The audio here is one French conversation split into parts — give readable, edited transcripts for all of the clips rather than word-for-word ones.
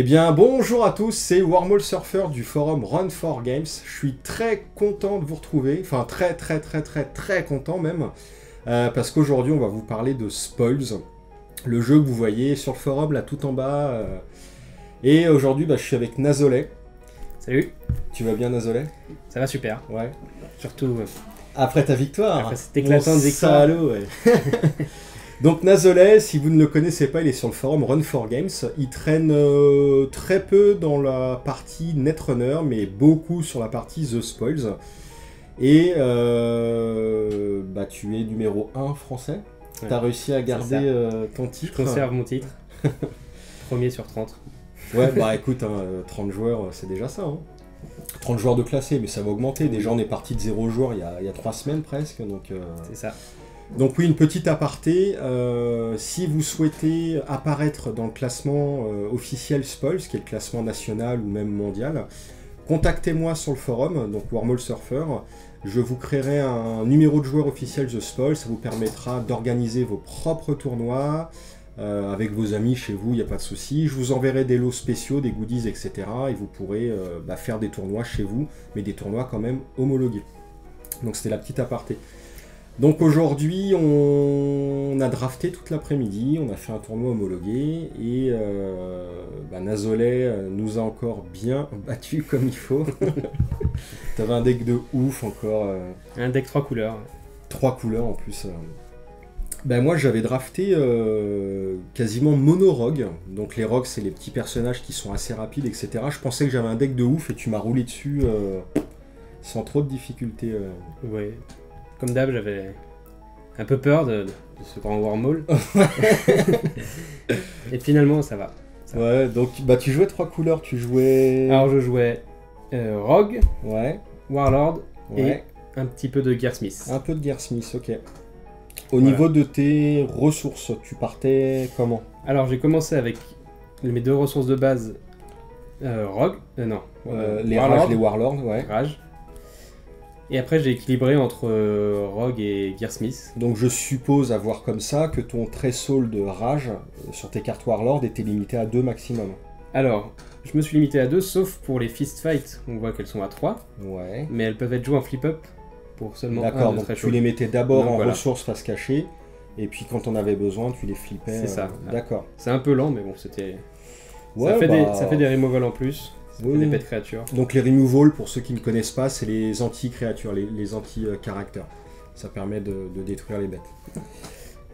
bien bonjour à tous, c'est Wormhole Surfer du forum Run4Games. Je suis très content de vous retrouver, enfin très content même, parce qu'aujourd'hui on va vous parler de Spoils, le jeu que vous voyez sur le forum là tout en bas. Et aujourd'hui je suis avec Nazolet. Salut. Tu vas bien Nazolet? Ça va super. Ouais. Surtout après ta victoire. Après cette éclatante victoire. Salaud, ouais. Donc Nazolet, si vous ne le connaissez pas, il est sur le forum Run4Games. Il traîne très peu dans la partie Netrunner, mais beaucoup sur la partie The Spoils. Et tu es numéro 1 français. Ouais. Tu as réussi à garder ton titre. Je conserve mon titre. Premier sur 30. Ouais, écoute, 30 joueurs, c'est déjà ça. 30 joueurs de classé, mais ça va augmenter. Déjà, on est parti de 0 joueurs il y a 3 semaines presque. C'est ça. Donc oui, une petite aparté, si vous souhaitez apparaître dans le classement officiel Spoils, qui est le classement national ou même mondial, contactez-moi sur le forum, donc Wormhole Surfer, je vous créerai un numéro de joueur officiel The Spoils, ça vous permettra d'organiser vos propres tournois, avec vos amis chez vous, il n'y a pas de souci. Je vous enverrai des lots spéciaux, des goodies, etc. Et vous pourrez faire des tournois chez vous, mais des tournois quand même homologués. Donc c'était la petite aparté. Donc aujourd'hui, on a drafté toute l'après-midi, on a fait un tournoi homologué et Nazolet nous a encore bien battu comme il faut. T'avais un deck de ouf encore. Un deck 3 couleurs. 3 couleurs en plus. Moi j'avais drafté quasiment mono rogue. Donc les rogues c'est les petits personnages qui sont assez rapides, etc. Je pensais que j'avais un deck de ouf et tu m'as roulé dessus sans trop de difficultés. Ouais. Comme d'hab, j'avais un peu peur de ce grand wormhole. Et finalement, ça va. Ouais, donc tu jouais 3 couleurs, tu jouais... Alors je jouais Rogue, ouais, Warlord et un petit peu de Gearsmith. Un peu de Gearsmith, ok. Au niveau de tes ressources, tu partais comment? Alors j'ai commencé avec mes 2 ressources de base, Rogue, les Warlord, Rages, les Warlords, ouais. Rage. Et après, j'ai équilibré entre Rogue et Gearsmith. Donc je suppose avoir comme ça que ton threshold de rage sur tes cartes Warlord était limité à 2 maximum. Alors, je me suis limité à 2, sauf pour les fist fights, on voit qu'elles sont à 3. Ouais. Mais elles peuvent être jouées en flip-up pour seulement 1 de D'accord, donc tu les mettais d'abord en ressources face cachée, et puis quand on avait besoin, tu les flippais. C'est ça. D'accord. C'est un peu lent, mais bon, c'était... Ouais, ça fait des removals en plus. Oui. Des pets créatures. Donc les removals, pour ceux qui ne connaissent pas, c'est les anti-créatures, les anti-caractères. Ça permet de détruire les bêtes.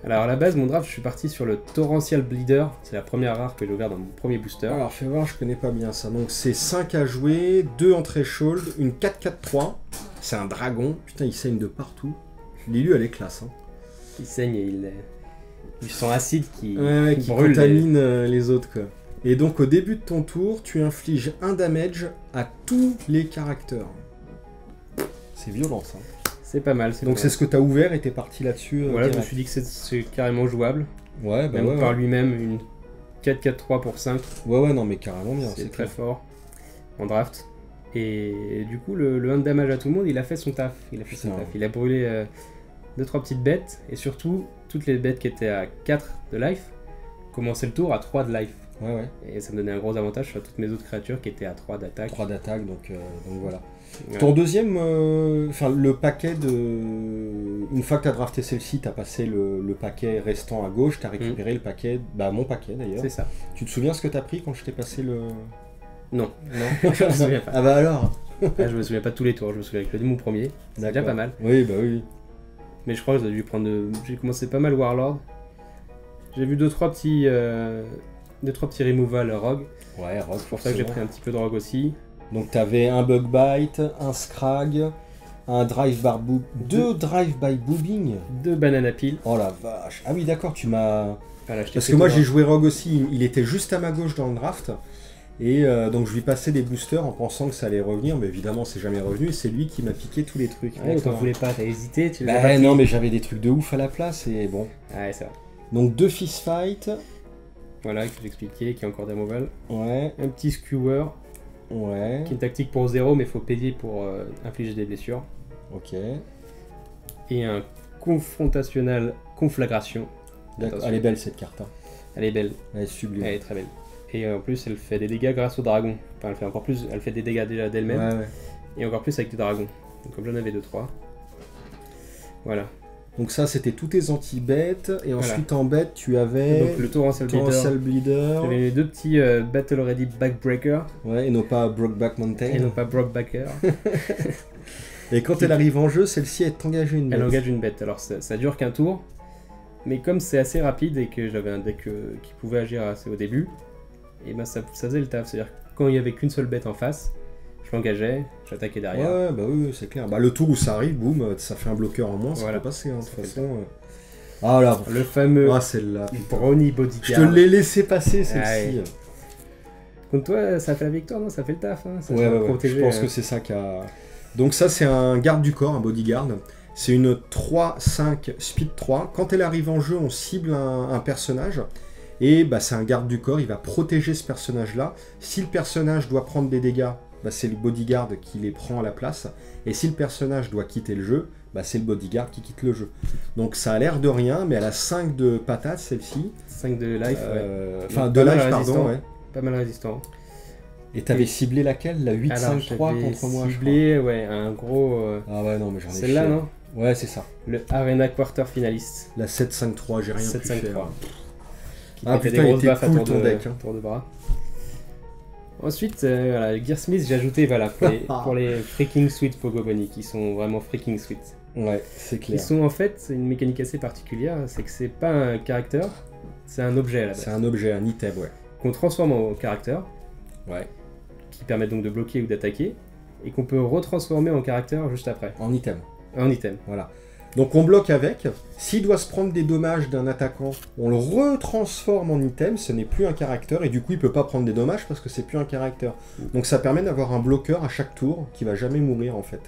Alors à la base, mon draft, je suis parti sur le Torrential Bleeder. C'est la première rare que j'ai ouvert dans mon premier booster. Alors fais voir, je connais pas bien ça. Donc c'est 5 à jouer, 2 en threshold, une 4-4-3. C'est un dragon. Putain, il saigne de partout. L'élu, elle est classe. Il saigne et il sent acide qui brûle contamine les autres, quoi. Et donc au début de ton tour, tu infliges un damage à tous les caractères. C'est violent ça. C'est pas mal. Donc c'est ce que tu as ouvert et t'es parti là-dessus. Voilà, je me suis dit que c'est carrément jouable. Ouais, même par lui-même, une 4-4-3 pour 5. Ouais, non mais carrément bien. C'est très fort en draft. Et du coup, le 1 de damage à tout le monde, il a fait son taf. Il a brûlé 2-3 petites bêtes. Et surtout, toutes les bêtes qui étaient à 4 de life commençaient le tour à 3 de life. Ouais. Et ça me donnait un gros avantage sur toutes mes autres créatures qui étaient à 3 d'attaque. 3 d'attaque, donc voilà. Ouais. Ton deuxième, le paquet de... Une fois que tu as drafté celle-ci, tu as passé le paquet restant à gauche, tu as récupéré le paquet, mon paquet d'ailleurs. C'est ça. Tu te souviens ce que tu as pris quand je t'ai passé le... Non, je me souviens pas. Ah bah alors je me souviens pas de tous les tours, je me souviens avec mon premier. C'est déjà pas mal. Oui, bah oui. Mais je crois que j'ai dû prendre... J'ai commencé pas mal Warlord. J'ai vu 2-3 petits removal Rogue. Ouais, Rogue. C'est pour ça que j'ai pris un petit peu de Rogue aussi. Donc t'avais un Bug Bite, un Scrag, un deux Drive-by Boobing, 2 Banana Peel. Oh la vache. Ah oui d'accord, tu m'as... Voilà, parce que moi j'ai joué Rogue aussi, il était juste à ma gauche dans le draft. Et donc je lui passais des boosters en pensant que ça allait revenir, mais évidemment c'est jamais revenu, et c'est lui qui m'a piqué tous les trucs. Ouais, t'en voulais pas, t'as hésité, tu non mais j'avais des trucs de ouf à la place, et bon. Ouais, c'est vrai. Donc 2 fist fight. Voilà, que j'expliquais, qui est encore removal. Ouais. Un petit skewer. Ouais. Qui est une tactique pour 0, mais il faut payer pour infliger des blessures. Ok. Et un confrontationnel conflagration. D'accord. Elle est belle cette carte. Elle est belle. Elle est sublime. Elle est très belle. Et en plus, elle fait des dégâts grâce au dragon. Enfin, elle fait encore plus, elle fait des dégâts déjà d'elle-même. Ouais, ouais. Et encore plus avec des dragons. Donc comme j'en avais 2-3. Voilà. Donc ça, c'était tous tes anti-bêtes. Et ensuite, en bête, tu avais... Donc le Torrential Bleeder. J'avais les 2 petits Battle Ready Backbreaker. Ouais, et non pas Brokeback Mountain. Et non pas Brokebacker. Et quand elle arrive en jeu, celle-ci, elle t'engage une bête. Elle engage une bête. Alors ça dure qu'un tour. Mais comme c'est assez rapide et que j'avais un deck qui pouvait agir assez au début, et ben ça faisait le taf. C'est-à-dire que quand il n'y avait qu'une seule bête en face, je l'engageais, j'attaquais derrière. Ouais, bah oui, c'est clair. Bah le tour où ça arrive, boum, ça fait un bloqueur en moins, ça voilà. peut passer, hein, de toute façon. Ah là, le fameux celle-là. Brownie Bodyguard. Je te l'ai laissé passer, celle-ci. Ouais. Contre toi, ça fait la victoire, non? Ça fait le taf, hein, ça ouais, protéger, je pense que c'est ça qui a... Donc ça, c'est un garde du corps, un bodyguard. C'est une 3-5 speed 3. Quand elle arrive en jeu, on cible un personnage. Et bah, c'est un garde du corps, il va protéger ce personnage-là. Si le personnage doit prendre des dégâts, bah, c'est le bodyguard qui les prend à la place. Et si le personnage doit quitter le jeu, bah, c'est le bodyguard qui quitte le jeu. Donc ça a l'air de rien, mais elle a 5 de patates, celle-ci. 5 de life, Enfin, de life, pardon, ouais. Pas mal résistant. Et t'avais ciblé laquelle? La 8-5-3 contre moi, ciblé, ouais, un gros... Ah ouais, non, mais j'en ai celle-là, non? Ouais, c'est ça. Le Arena Quarter finaliste. La 7-5-3, j'ai rien 7, pu 5, faire. Ah putain, il était cool ton deck. Tour de bras. Ensuite, voilà, Gearsmith, j'ai ajouté voilà, pour les freaking sweet Pogobunny, qui sont vraiment freaking sweet. Ouais, c'est clair. Ils sont en fait, une mécanique assez particulière, c'est que c'est pas un caractère, c'est un objet à la base. C'est un objet, un item, ouais. Qu'on transforme en caractère. Ouais. Qui permet donc de bloquer ou d'attaquer, et qu'on peut retransformer en caractère juste après. En item. En item. Voilà. Donc on bloque avec. S'il doit se prendre des dommages d'un attaquant, on le retransforme en item, ce n'est plus un caractère, et du coup il peut pas prendre des dommages parce que c'est plus un caractère. Donc ça permet d'avoir un bloqueur à chaque tour qui va jamais mourir en fait.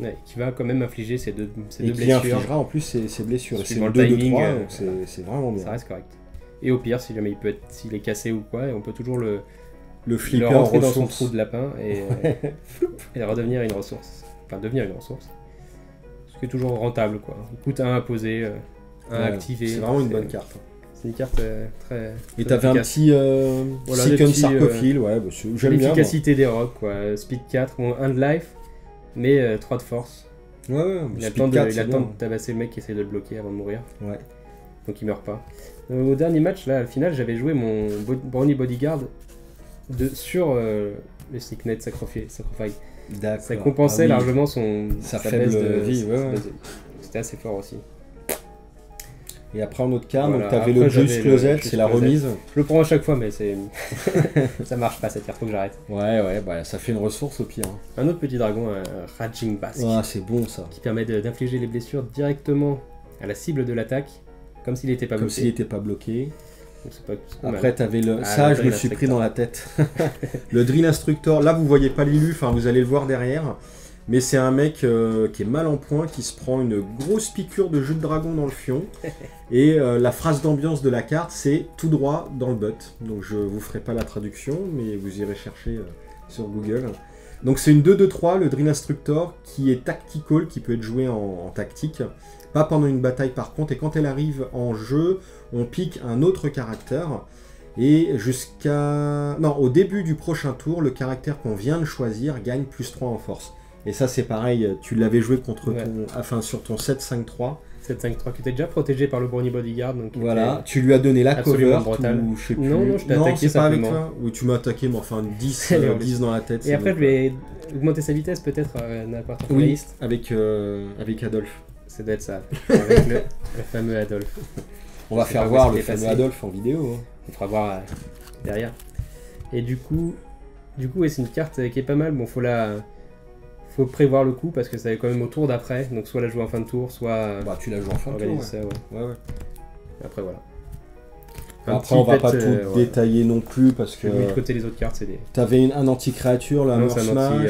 Ouais, qui va quand même infliger ces deux blessures. Et qui infligera en plus ces blessures. C'est le 2-2-3, donc c'est vraiment bien. Ça reste correct. Et au pire, si jamais s'il est cassé ou quoi, on peut toujours le flipper rentrer dans son trou de lapin et redevenir une ressource. Enfin, devenir une ressource. Ce qui est toujours rentable, quoi. Il coûte 1 à poser, 1 à activer. C'est vraiment une bonne carte. C'est une carte très... Et t'avais un petit Second Sarcophile, ouais, bah, j'aime bien. L'efficacité des rocs, quoi. Speed 4, 1 de life, mais 3 de force. Ouais, il a le temps de tabasser le mec qui essaie de le bloquer avant de mourir. Ouais. Donc il meurt pas. Au dernier match, là, au final, j'avais joué mon Brownie Bodyguard sur le Sicknet Sacrifice. D'accord. Ça compensait largement sa faible vie. Ouais. C'était assez fort aussi. Et après en autre carte, donc t'avais le Juice Closet, c'est la remise. Je le prends à chaque fois, mais ça marche pas cette carte, faut que j'arrête. Ouais, bah ça fait une ressource au pire. Un autre petit dragon, un Raging Basque. Ah, c'est bon ça. Qui permet d'infliger les blessures directement à la cible de l'attaque, comme s'il n'était pas bloqué. Comme s'il n'était pas bloqué. Donc, après, t'avais le... ça, je me le suis pris dans la tête. Le Drill Instructor, là, vous voyez pas l'élu, enfin, vous allez le voir derrière. Mais c'est un mec qui est mal en point, qui se prend une grosse piqûre de jus de dragon dans le fion. Et la phrase d'ambiance de la carte, c'est tout droit dans le butt. Donc, je vous ferai pas la traduction, mais vous irez chercher sur Google. Donc, c'est une 2-2-3, le Drill Instructor, qui est tactical, qui peut être joué en tactique. Pas pendant une bataille par contre, et quand elle arrive en jeu, on pique un autre caractère, et au début du prochain tour, le caractère qu'on vient de choisir gagne +3 en force. Et ça c'est pareil, tu l'avais joué sur ton 7-5-3. 7-5-3 qui était déjà protégé par le Brownie Bodyguard. Donc voilà, tu lui as donné la cover, ou je sais plus. Non, je t'ai attaqué c'est pas avec toi. Oui, tu m'as attaqué, mais enfin 10 dans la tête. Et après je vais augmenter sa vitesse peut-être à n'importe quelle liste. Avec Adolphe. Ça doit être ça, avec le fameux Adolphe. On va faire voir le fameux Adolphe en vidéo. Hein. On fera voir derrière. Et du coup c'est une carte qui est pas mal. Bon, faut prévoir le coup parce que ça est quand même au tour d'après. Donc soit la jouer en fin de tour, soit... tu la joues en fin de tour, ouais. Après voilà. Après on va pas tout détailler non plus parce que... De côté les autres cartes, c'est des... T'avais un anti-créature, là, un smash...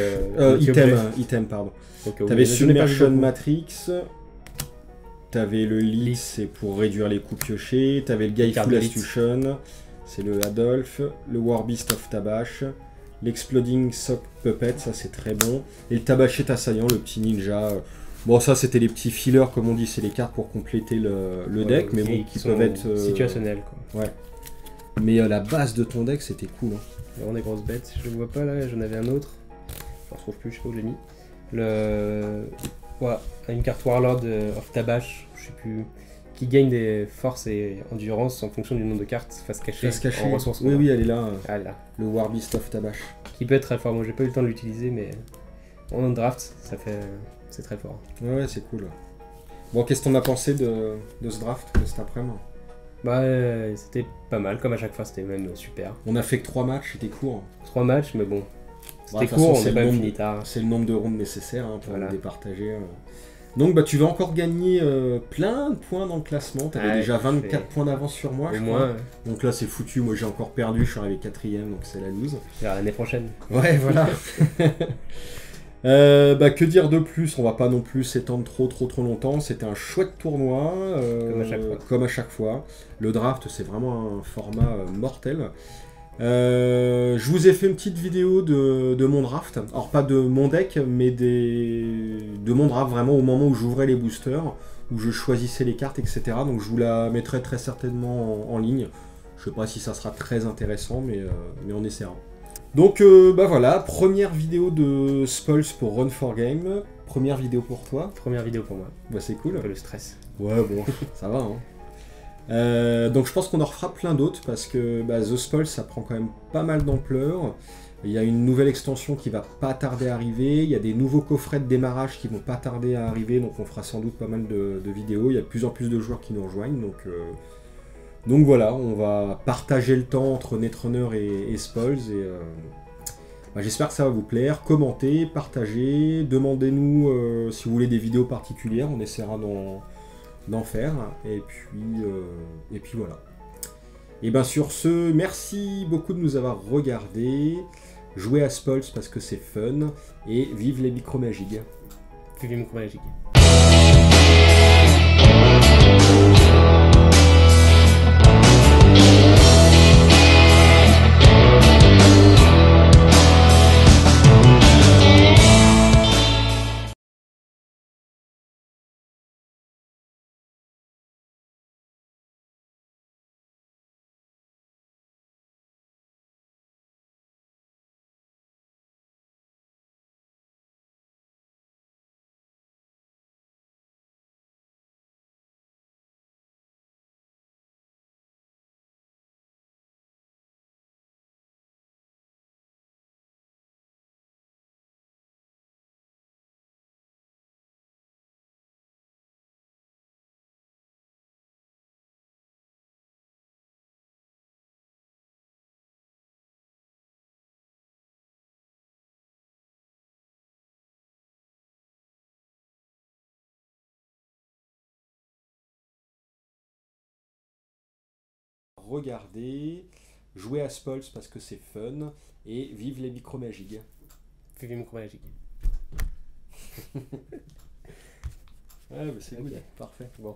item, pardon. T'avais Submersion Matrix... T'avais le Lead, c'est pour réduire les coups piochés. T'avais le Guyful Astution, c'est le Adolphe. Le Warbeast of Tabash. L'Exploding Sock Puppet, ça c'est très bon. Et le Tabachet Assaillant, le petit ninja. Bon, ça c'était les petits fillers, comme on dit, c'est les cartes pour compléter le deck, mais bon, qui peuvent être situationnels, quoi. Ouais. Mais la base de ton deck, c'était cool. Hein. Vraiment des grosses bêtes. Je le vois pas là, j'en avais un autre. Je ne retrouve plus, je sais pas où je l'ai mis. Voilà, une carte Warlord of Tabash, je sais plus, qui gagne des forces et endurance en fonction du nombre de cartes face cachée en ressources. Oui, oui, elle est là. Ah, là. Le Warbeast of Tabash. Qui peut être très fort. Moi, j'ai pas eu le temps de l'utiliser, mais en draft, c'est très fort. Ouais, c'est cool. Bon, qu'est-ce que t'en as pensé de ce draft de cet après-midi? Bah, c'était pas mal, comme à chaque fois, c'était même super. On a fait que 3 matchs, c'était court. 3 matchs, mais bon, c'était Bah, court, on n'est pas fini tard. C'est le nombre de rounds nécessaires pour le départager. Donc bah tu vas encore gagner plein de points dans le classement, t'avais déjà 24 points d'avance sur moi, je crois. Donc là c'est foutu, moi j'ai encore perdu, je suis arrivé 4ème, donc c'est la loose. L'année prochaine. Ouais, voilà. Bah que dire de plus, on va pas non plus s'étendre trop longtemps, c'était un chouette tournoi, comme à chaque fois. Le draft c'est vraiment un format mortel. Je vous ai fait une petite vidéo de mon draft, alors pas de mon deck, mais de mon draft vraiment au moment où j'ouvrais les boosters, où je choisissais les cartes, etc. Donc je vous la mettrai très certainement en ligne. Je sais pas si ça sera très intéressant, mais on essaiera. Donc bah voilà, première vidéo de Spoils pour Run 4 Game. Première vidéo pour toi. Première vidéo pour moi. Bah c'est cool. Un peu le stress. Ouais bon, ça va hein. Donc je pense qu'on en refera plein d'autres parce que The Spoils ça prend quand même pas mal d'ampleur. Il y a une nouvelle extension qui va pas tarder à arriver, il y a des nouveaux coffrets de démarrage qui vont pas tarder à arriver, donc on fera sans doute pas mal de vidéos. Il y a de plus en plus de joueurs qui nous rejoignent, donc voilà, on va partager le temps entre Netrunner et Spoils et j'espère que ça va vous plaire. Commentez, partagez, demandez-nous si vous voulez des vidéos particulières, on essaiera d'en faire, et puis voilà. Et bien sur ce, merci beaucoup de nous avoir regardés, jouez à Spoils parce que c'est fun, et vive les micromagies. Vive les micromagies. Regardez, jouez à Spoils parce que c'est fun, et vive les micromagies. Vive les micromagies. Ouais, c'est good, parfait. Bon.